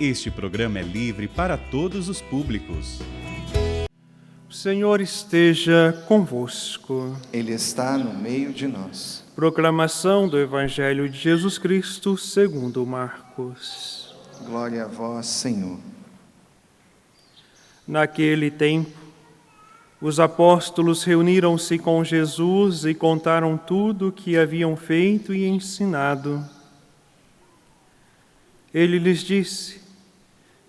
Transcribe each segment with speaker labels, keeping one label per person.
Speaker 1: Este programa é livre para todos os públicos.
Speaker 2: O Senhor esteja convosco.
Speaker 3: Ele está no meio de nós.
Speaker 2: Proclamação do Evangelho de Jesus Cristo segundo Marcos.
Speaker 3: Glória a vós, Senhor.
Speaker 2: Naquele tempo, os apóstolos reuniram-se com Jesus e contaram tudo o que haviam feito e ensinado. Ele lhes disse: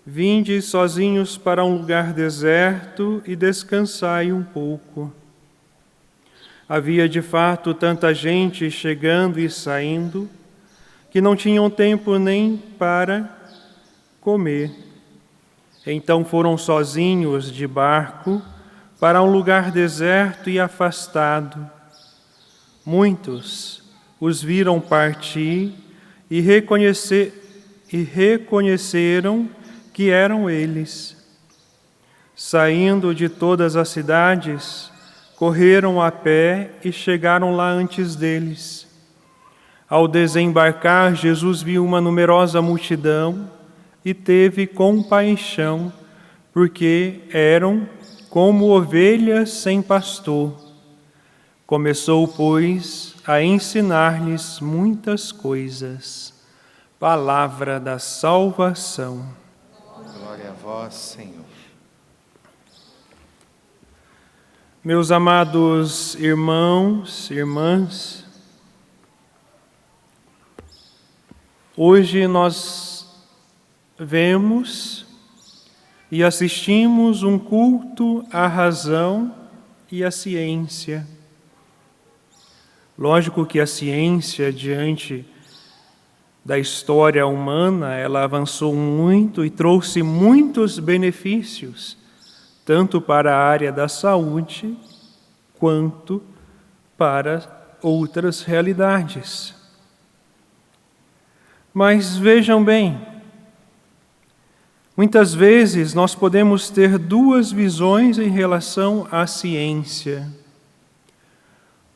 Speaker 2: Vinde sozinhos para um lugar deserto e descansai um pouco. Havia de fato tanta gente chegando e saindo que não tinham tempo nem para comer. Então foram sozinhos de barco para um lugar deserto e afastado. Muitos os viram partir e reconheceram que eram eles. Saindo de todas as cidades, correram a pé e chegaram lá antes deles. Ao desembarcar, Jesus viu uma numerosa multidão e teve compaixão, porque eram como ovelhas sem pastor. Começou, pois, a ensinar-lhes muitas coisas. Palavra da salvação.
Speaker 3: Glória a vós, Senhor.
Speaker 2: Meus amados irmãos, irmãs, hoje nós vemos e assistimos um culto à razão e à ciência. Lógico que a ciência, diante da história humana, ela avançou muito e trouxe muitos benefícios, tanto para a área da saúde, quanto para outras realidades. Mas vejam bem, muitas vezes nós podemos ter duas visões em relação à ciência.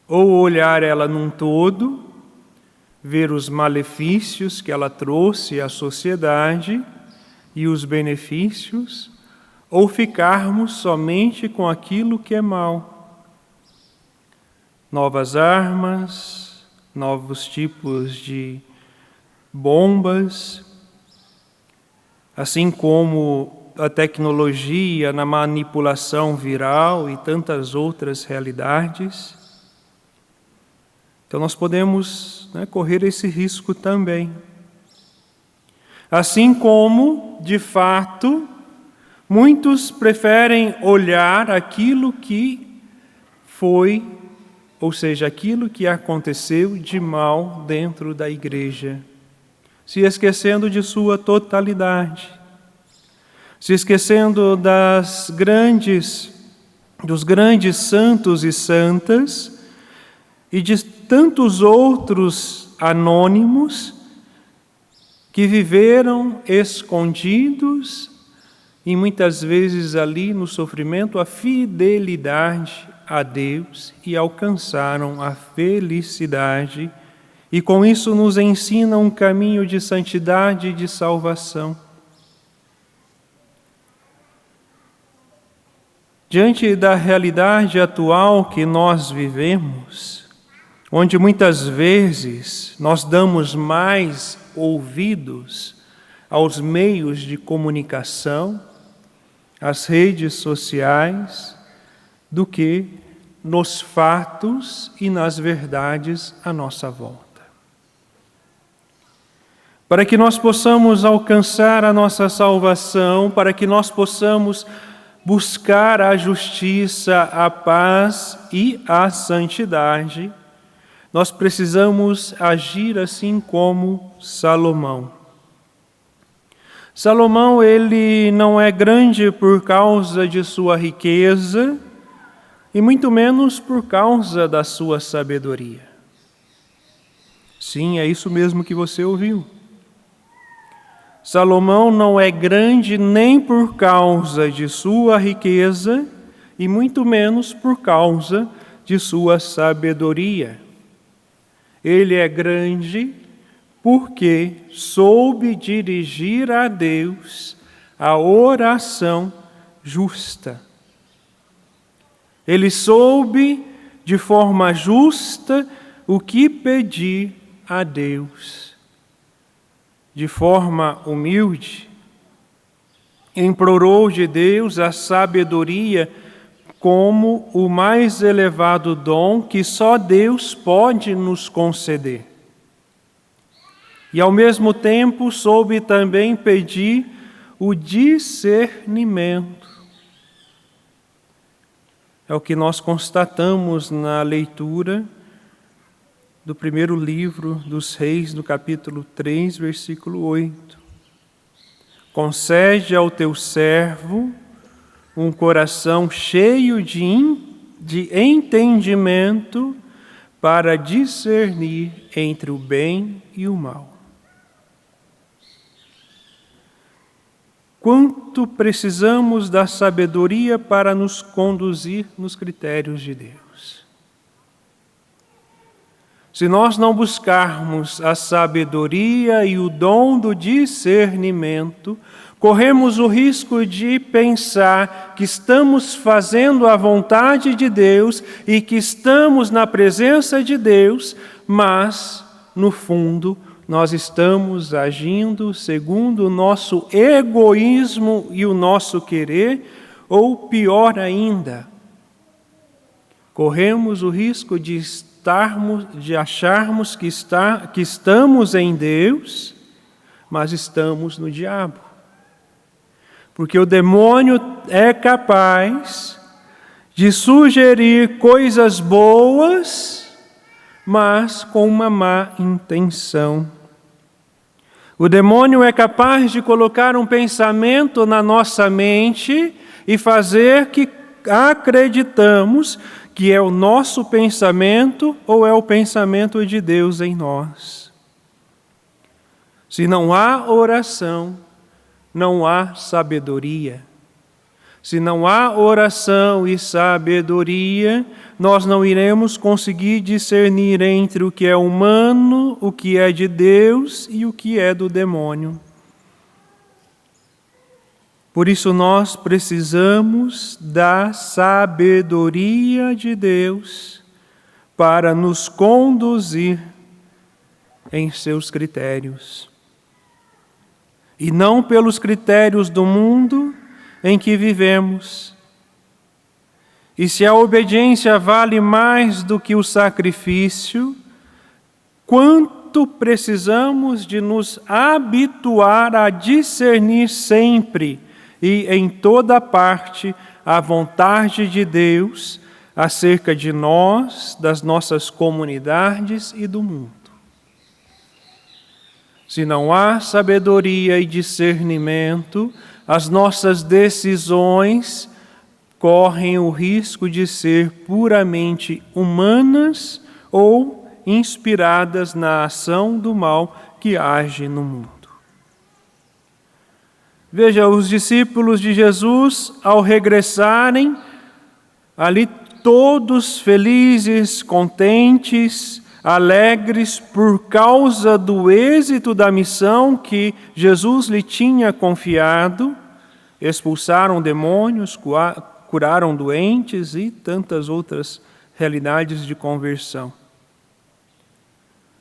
Speaker 2: Ou olhar ela num todo, ver os malefícios que ela trouxe à sociedade e os benefícios, ou ficarmos somente com aquilo que é mal. Novas armas, novos tipos de bombas, assim como a tecnologia na manipulação viral e tantas outras realidades. Então nós podemos correr esse risco também. Assim como, de fato, muitos preferem olhar aquilo que foi, ou seja, aquilo que aconteceu de mal dentro da igreja, se esquecendo de sua totalidade, se esquecendo dos grandes santos e santas e de tantos outros anônimos que viveram escondidos e muitas vezes ali no sofrimento a fidelidade a Deus e alcançaram a felicidade e com isso nos ensinam um caminho de santidade e de salvação. Diante da realidade atual que nós vivemos, onde muitas vezes nós damos mais ouvidos aos meios de comunicação, às redes sociais, do que nos fatos e nas verdades à nossa volta. Para que nós possamos alcançar a nossa salvação, para que nós possamos buscar a justiça, a paz e a santidade, nós precisamos agir assim como Salomão. Salomão, ele não é grande por causa de sua riqueza e muito menos por causa da sua sabedoria. Sim, é isso mesmo que você ouviu. Salomão não é grande nem por causa de sua riqueza e muito menos por causa de sua sabedoria. Ele é grande porque soube dirigir a Deus a oração justa. Ele soube de forma justa o que pedir a Deus. De forma humilde, implorou de Deus a sabedoria como o mais elevado dom que só Deus pode nos conceder. E ao mesmo tempo soube também pedir o discernimento. É o que nós constatamos na leitura do primeiro livro dos Reis, no capítulo 3, versículo 8. Concede ao teu servo um coração cheio de entendimento para discernir entre o bem e o mal. Quanto precisamos da sabedoria para nos conduzir nos critérios de Deus. Se nós não buscarmos a sabedoria e o dom do discernimento, corremos o risco de pensar que estamos fazendo a vontade de Deus e que estamos na presença de Deus, mas, no fundo, nós estamos agindo segundo o nosso egoísmo e o nosso querer, ou pior ainda, corremos o risco de acharmos que estamos em Deus, mas estamos no diabo. Porque o demônio é capaz de sugerir coisas boas, mas com uma má intenção. O demônio é capaz de colocar um pensamento na nossa mente e fazer que acreditamos que é o nosso pensamento ou é o pensamento de Deus em nós. Se não há oração, não há sabedoria. Se não há oração e sabedoria, nós não iremos conseguir discernir entre o que é humano, o que é de Deus e o que é do demônio. Por isso nós precisamos da sabedoria de Deus para nos conduzir em seus critérios. E não pelos critérios do mundo em que vivemos. E se a obediência vale mais do que o sacrifício, quanto precisamos de nos habituar a discernir sempre e em toda parte a vontade de Deus acerca de nós, das nossas comunidades e do mundo. Se não há sabedoria e discernimento, as nossas decisões correm o risco de ser puramente humanas ou inspiradas na ação do mal que age no mundo. Veja, os discípulos de Jesus, ao regressarem, ali todos felizes, contentes, alegres por causa do êxito da missão que Jesus lhe tinha confiado, expulsaram demônios, curaram doentes e tantas outras realidades de conversão.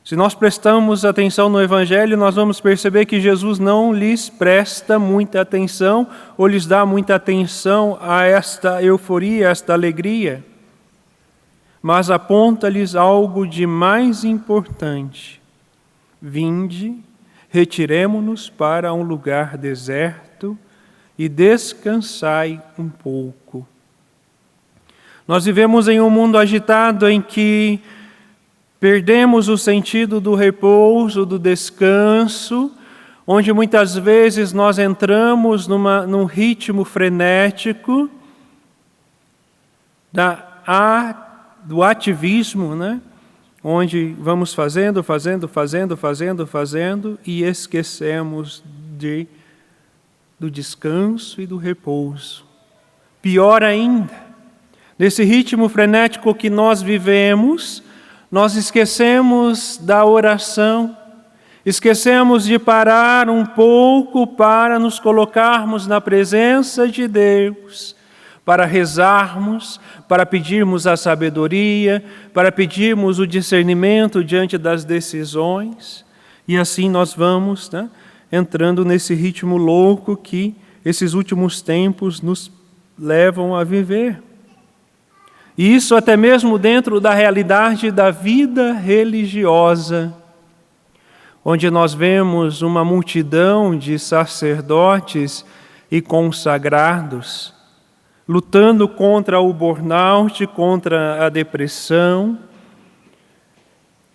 Speaker 2: Se nós prestamos atenção no Evangelho, nós vamos perceber que Jesus não lhes presta muita atenção ou lhes dá muita atenção a esta euforia, a esta alegria, mas aponta-lhes algo de mais importante. Vinde, retiremo-nos para um lugar deserto e descansai um pouco. Nós vivemos em um mundo agitado em que perdemos o sentido do repouso, do descanso, onde muitas vezes nós entramos num ritmo frenético do ativismo, né? Onde vamos fazendo e esquecemos do descanso e do repouso. Pior ainda, nesse ritmo frenético que nós vivemos, nós esquecemos da oração, Esquecemos de parar um pouco para nos colocarmos na presença de Deus, para rezarmos, para pedirmos a sabedoria, para pedirmos o discernimento diante das decisões. E assim nós vamos, entrando nesse ritmo louco que esses últimos tempos nos levam a viver. E isso até mesmo dentro da realidade da vida religiosa, onde nós vemos uma multidão de sacerdotes e consagrados lutando contra o burnout, contra a depressão,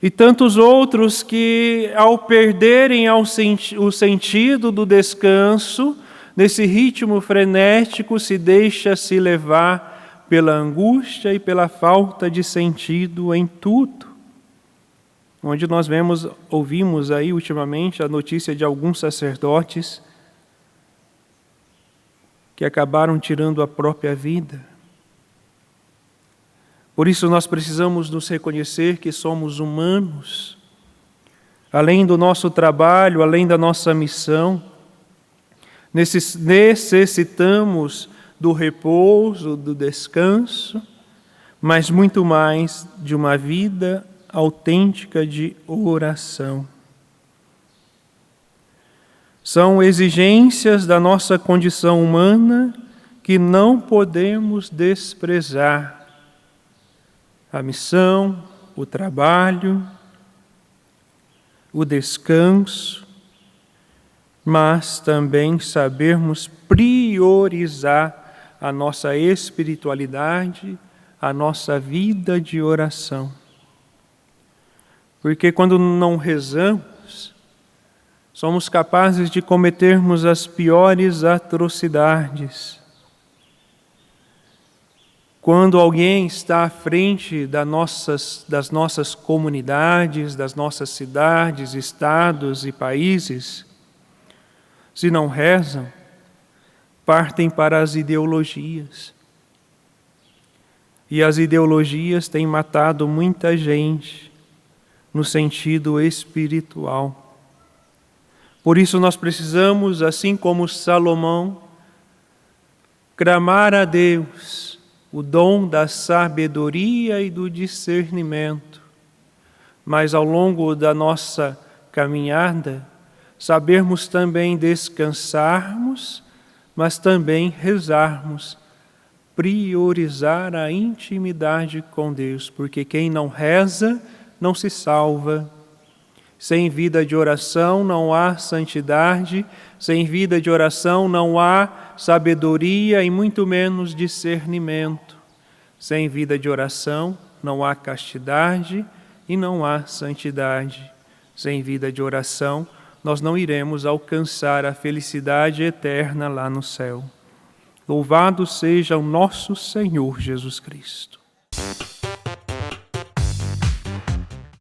Speaker 2: e tantos outros que, ao perderem o sentido do descanso, nesse ritmo frenético, se deixa-se levar pela angústia e pela falta de sentido em tudo. Onde nós ouvimos aí ultimamente a notícia de alguns sacerdotes que acabaram tirando a própria vida. Por isso nós precisamos nos reconhecer que somos humanos, além do nosso trabalho, além da nossa missão, necessitamos do repouso, do descanso, mas muito mais de uma vida autêntica de oração. São exigências da nossa condição humana que não podemos desprezar. A missão, o trabalho, o descanso, mas também sabermos priorizar a nossa espiritualidade, a nossa vida de oração. Porque quando não rezamos, somos capazes de cometermos as piores atrocidades. Quando alguém está à frente das nossas comunidades, das nossas cidades, estados e países, se não rezam, partem para as ideologias. E as ideologias têm matado muita gente no sentido espiritual. Por isso nós precisamos, assim como Salomão, clamar a Deus o dom da sabedoria e do discernimento, mas ao longo da nossa caminhada, sabermos também descansarmos, mas também rezarmos, priorizar a intimidade com Deus, porque quem não reza não se salva. Sem vida de oração não há santidade, sem vida de oração não há sabedoria e muito menos discernimento. Sem vida de oração não há castidade e não há santidade. Sem vida de oração nós não iremos alcançar a felicidade eterna lá no céu. Louvado seja o nosso Senhor Jesus Cristo.